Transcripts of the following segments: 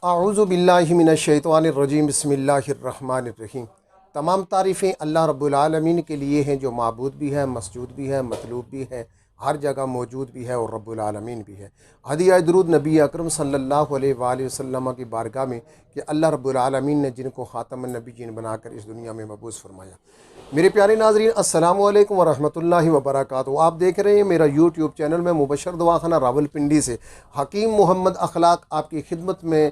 आऊज़ु बिल्लाहि मिनश्शैतानिर्रजीम बिस्मिल्लाहिर्रहमानिर्रहीम। तमाम तारीफ़ें अल्लाह रब्बुल आलमीन के लिए हैं, जो माबूद भी है, मसजूद भी है, मतलूब भी है, हर जगह मौजूद भी है और रब्बुल आलमीन भी है। हदिया दुरूद नबी अकरम सल्लल्लाहु अलैहि वसल्लम की बारगाह में कि अल्लाह रब्बुल आलमीन ने जिनको ख़ातमुन नबिय्यीन बनाकर इस दुनिया में मबूस फरमाया। मेरे प्यारे नाज़रीन, अस्सलामु अलैकुम वरहमतुल्लाहि वबरकातुहू। आप देख रहे हैं मेरा यूट्यूब चैनल में मुबशर दवाखाना रावलपिंडी से हकीम मोहम्मद अखलाक आपकी खिदमत में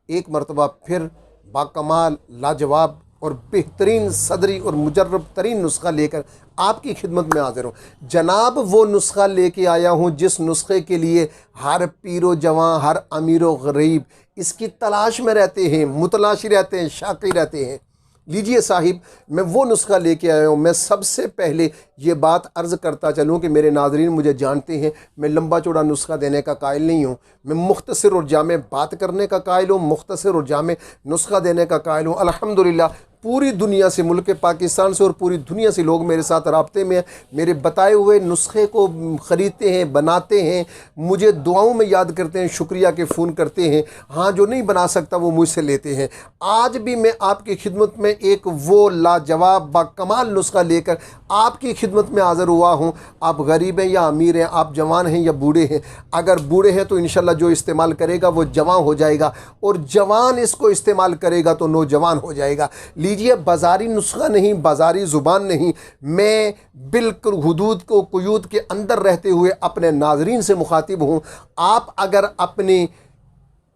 एक मरतबा फिर बाकमाल, लाजवाब और बेहतरीन सदरी और मुजर्रब तरीन नुस्खा लेकर आपकी खिदमत में हाजिर हूँ। जनाब, वो नुस्खा लेके आया हूँ जिस नुस्खे के लिए हर पीरो जवां, हर अमीरो गरीब इसकी तलाश में रहते हैं, मुतलाशी रहते हैं, शाकी रहते हैं। लीजिए साहिब, मैं वो नुस्खा लेके आया हूँ। मैं सबसे पहले ये बात अर्ज़ करता चलूँ कि मेरे नाज़रीन मुझे जानते हैं, मैं लंबा चौड़ा नुस्खा देने का कायल नहीं हूँ। मैं मुख्तसर और जामे बात करने का कायल हूँ, मुख्तसर और जामे नुस्खा देने का कायल हूँ। अल्हम्दुलिल्लाह पूरी दुनिया से, मुल्क पाकिस्तान से और पूरी दुनिया से लोग मेरे साथ राब्ते में हैं। मेरे बताए हुए नुस्खे को ख़रीदते हैं, बनाते हैं, मुझे दुआओं में याद करते हैं, शुक्रिया के फ़ोन करते हैं। हाँ, जो नहीं बना सकता वो मुझसे लेते हैं। आज भी मैं आपकी खिदमत में एक वो लाजवाब बाकमाल नुस्खा लेकर आपकी खिदमत में हाज़िर हुआ हूँ। आप गरीब हैं या अमीर हैं, आप जवान हैं या बूढ़े हैं। अगर बूढ़े हैं तो इंशाल्लाह जो इस्तेमाल करेगा वो जवान हो जाएगा, और जवान इसको इस्तेमाल करेगा तो नौजवान हो जाएगा। लीजिए, बाज़ारी नुस्खा नहीं, बाज़ारी ज़ुबान नहीं, मैं बिल्कुल हुदूद को क़ुयूद के अंदर रहते हुए अपने नाज़रीन से मुखातिब हूँ। आप अगर अपने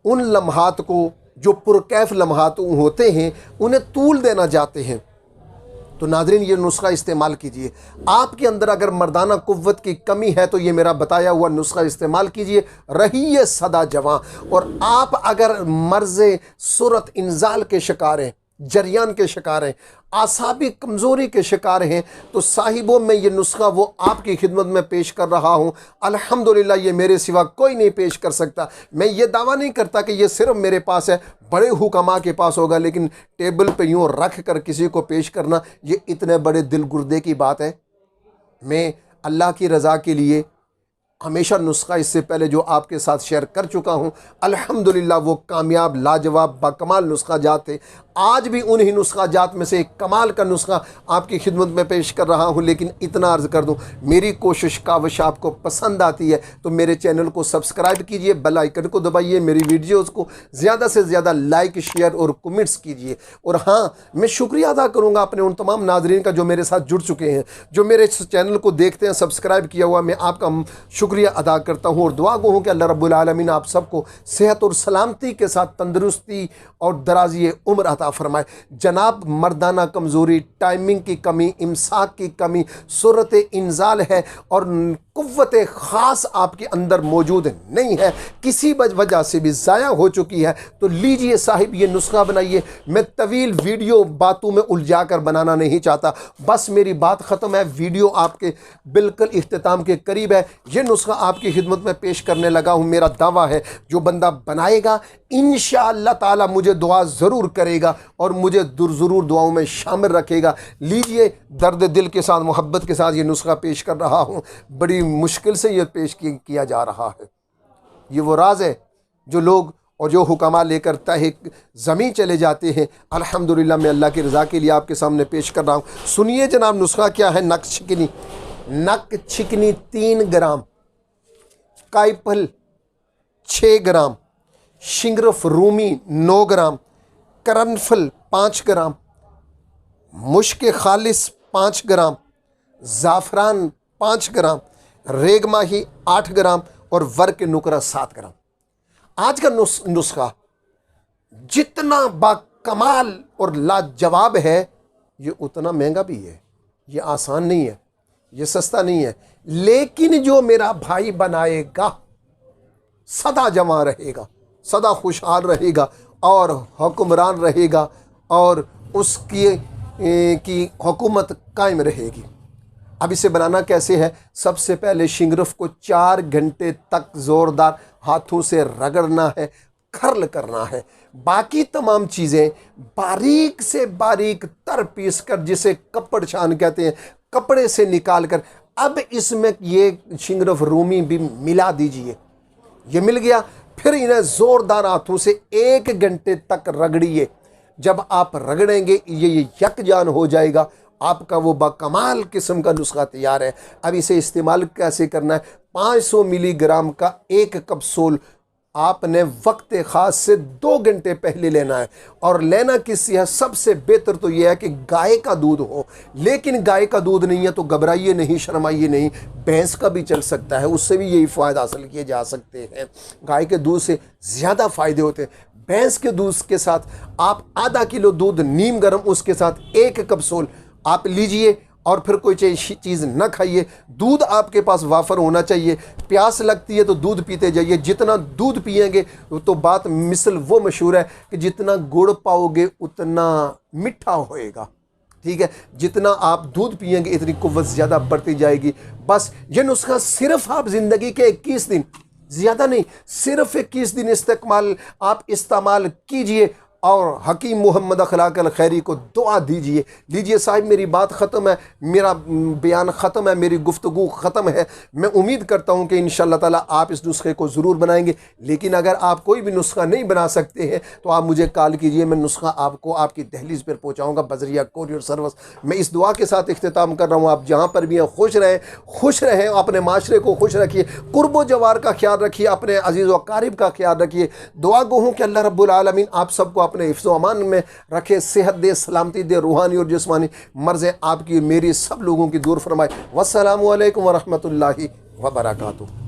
उन लम्हात को, जो पुरकैफ लम्हात होते हैं, उन्हें तूल देना चाहते हैं तो नाज़रीन ये नुस्खा इस्तेमाल कीजिए। आपके अंदर अगर मर्दाना कुव्वत की कमी है तो ये मेरा बताया हुआ नुस्खा इस्तेमाल कीजिए, रहिए सदा जवां। और आप अगर मर्ज़ सूरत इंजाल के शिकार हैं, जरियान के शिकार हैं, आसाबी कमज़ोरी के शिकार हैं, तो साहिबों में ये नुस्खा वो आपकी खिदमत में पेश कर रहा हूँ। अल्हम्दुलिल्लाह ये मेरे सिवा कोई नहीं पेश कर सकता। मैं ये दावा नहीं करता कि ये सिर्फ मेरे पास है, बड़े हुक्मा के पास होगा, लेकिन टेबल पे यूँ रख कर किसी को पेश करना ये इतने बड़े दिल गुर्दे की बात है। मैं अल्लाह की रज़ा के लिए हमेशा नुस्खा इससे पहले जो आपके साथ शेयर कर चुका हूँ, अल्हम्दुलिल्लाह वो कामयाब, लाजवाब, बाकमाल नुस्खा जात थे। आज भी उन्हीं नुस्खा जात में से एक कमाल का नुस्खा आपकी खिदमत में पेश कर रहा हूँ। लेकिन इतना अर्ज़ कर दूँ, मेरी कोशिश काविश आपको पसंद आती है तो मेरे चैनल को सब्सक्राइब कीजिए, बेल आइकन को दबाइए, मेरी वीडियोज़ को ज़्यादा से ज़्यादा लाइक, शेयर और कमेंट्स कीजिए। और हाँ, मैं शुक्रिया अदा करूँगा अपने उन तमाम नाज़रीन का जो मेरे साथ जुड़ चुके हैं, जो मेरे चैनल को देखते हैं, सब्सक्राइब किया हुआ। मैं आपका शुक्रिया अदा करता हूँ और दुआ गो हूँ कि अल्लाह रब्बुल आलमीन आप सबको सेहत और सलामती के साथ तंदुरुस्ती और दराज़ी उम्र अता फरमाए। जनाब, मर्दाना कमज़ोरी, टाइमिंग की कमी, इमसाक की कमी, सूरत इंजाल है और कुव्वत ख़ास आपके अंदर मौजूद नहीं है, किसी वजह से भी ज़ाया हो चुकी है, तो लीजिए साहिब ये नुस्खा बनाइए। मैं तवील वीडियो बातों में उलझा कर बनाना नहीं चाहता, बस मेरी बात ख़त्म है, वीडियो आपके बिल्कुल इख्तिताम के करीब है। ये नुस्खा आपकी खिदमत में पेश करने लगा हूँ। मेरा दावा है जो बंदा बनाएगा इंशाअल्लाह ताला मुझे दुआ ज़रूर करेगा और मुझे ज़रूर दुआओं में शामिल रखेगा। लीजिए, दर्द दिल के साथ, मोहब्बत के साथ ये नुस्खा पेश कर रहा हूँ। बड़ी मुश्किल से ये पेश किया जा रहा है। ये वो राज है जो लोग और जो हुक्मा लेकर तहे ज़मीन चले जाते हैं। अल्हम्दुलिल्लाह मैं अल्लाह की रज़ा के लिए आपके सामने पेश कर रहा हूँ। सुनिए जनाब, नुस्खा क्या है। नक छिकनी, नक छिकनी 3 ग्राम, कायपल 6 ग्राम, शिंगरफ रूमी 9 ग्राम, करनफल 5 ग्राम, मुश्क खालिस 5 ग्राम, ज़ाफ़रान 5 ग्राम, रेगमाही 8 ग्राम और वर्क नुकरा 7 ग्राम। आज का नुस्खा जितना बाकमाल और लाजवाब है, ये उतना महंगा भी है। ये आसान नहीं है, ये सस्ता नहीं है, लेकिन जो मेरा भाई बनाएगा सदा जवां रहेगा, सदा खुशहाल रहेगा और हुक्मरान रहेगा और उसकी हुकूमत कायम रहेगी। अब इसे बनाना कैसे है। सबसे पहले शिंगरफ को 4 घंटे तक ज़ोरदार हाथों से रगड़ना है, खर्ल करना है। बाकी तमाम चीज़ें बारीक से बारीक तर पीस कर, जिसे कपड़ छान कहते हैं, कपड़े से निकाल कर अब इसमें ये शिंगरफ रूमी भी मिला दीजिए। ये मिल गया फिर इन्हें ज़ोरदार हाथों से 1 घंटे तक रगड़िए। जब आप रगड़ेंगे ये यकजान हो जाएगा, आपका वो बाकमाल किस्म का नुस्खा तैयार है। अब इसे इस्तेमाल कैसे करना है? 500 मिलीग्राम का 1 कप सोल आपने वक्त ख़ास से 2 घंटे पहले लेना है। और लेना किससे है? सबसे बेहतर तो यह है कि गाय का दूध हो, लेकिन गाय का दूध नहीं है तो घबराइए नहीं, शर्माइए नहीं, भैंस का भी चल सकता है, उससे भी यही फ़ायदा हासिल किए जा सकते हैं। गाय के दूध से ज़्यादा फ़ायदे होते हैं। भैंस के दूध के साथ आप आधा किलो दूध नीम गर्म, उसके साथ 1 कप सोल आप लीजिए और फिर कोई चीज़ न खाइए। दूध आपके पास वाफर होना चाहिए। प्यास लगती है तो दूध पीते जाइए। जितना दूध पिएंगे तो बात मिसल वो मशहूर है कि जितना गुड़ पाओगे उतना मीठा होएगा। ठीक है, जितना आप दूध पिएंगे इतनी कुव्वत ज़्यादा बढ़ती जाएगी। बस ये नुस्खा सिर्फ आप ज़िंदगी के 21 दिन, ज़्यादा नहीं, सिर्फ 21 दिन आप इस्तेमाल कीजिए और हकीम मोहम्मद अखलाक अल खैरी को दुआ दीजिए। लीजिए साहिब, मेरी बात ख़त्म है, मेरा बयान ख़त्म है, मेरी गुफ्तगू ख़त्म है। मैं उम्मीद करता हूँ कि इंशाअल्लाह ताला आप इस नुस्खे को ज़रूर बनाएंगे। लेकिन अगर आप कोई भी नुस्खा नहीं बना सकते हैं तो आप मुझे कॉल कीजिए, मैं नुस्खा आपको आपकी दहलीज़ पर पहुँचाऊँगा बज़रिया कोरियर सर्विस। मैं इस दुआ के साथ इख्तिताम कर रहा हूँ, आप जहाँ पर भी हैं खुश रहें, अपने माशरे को खुश रखिए, कुर्बो जवार का ख्याल रखिए, अपने अजीज़ व क़रीब का ख्याल रखिए। दुआ गो हूँ कि अल्लाह रब्बुल आलमीन आप सबको अपने हिफ्ज़ व अमान में रखे, सेहत दे, सलामती दे, रूहानी और जिस्मानी मर्ज़ें आपकी मेरी सब लोगों की दूर फरमाए। वस्सलामु अलैकुम व रहमतुल्लाहि व बरकातुहू।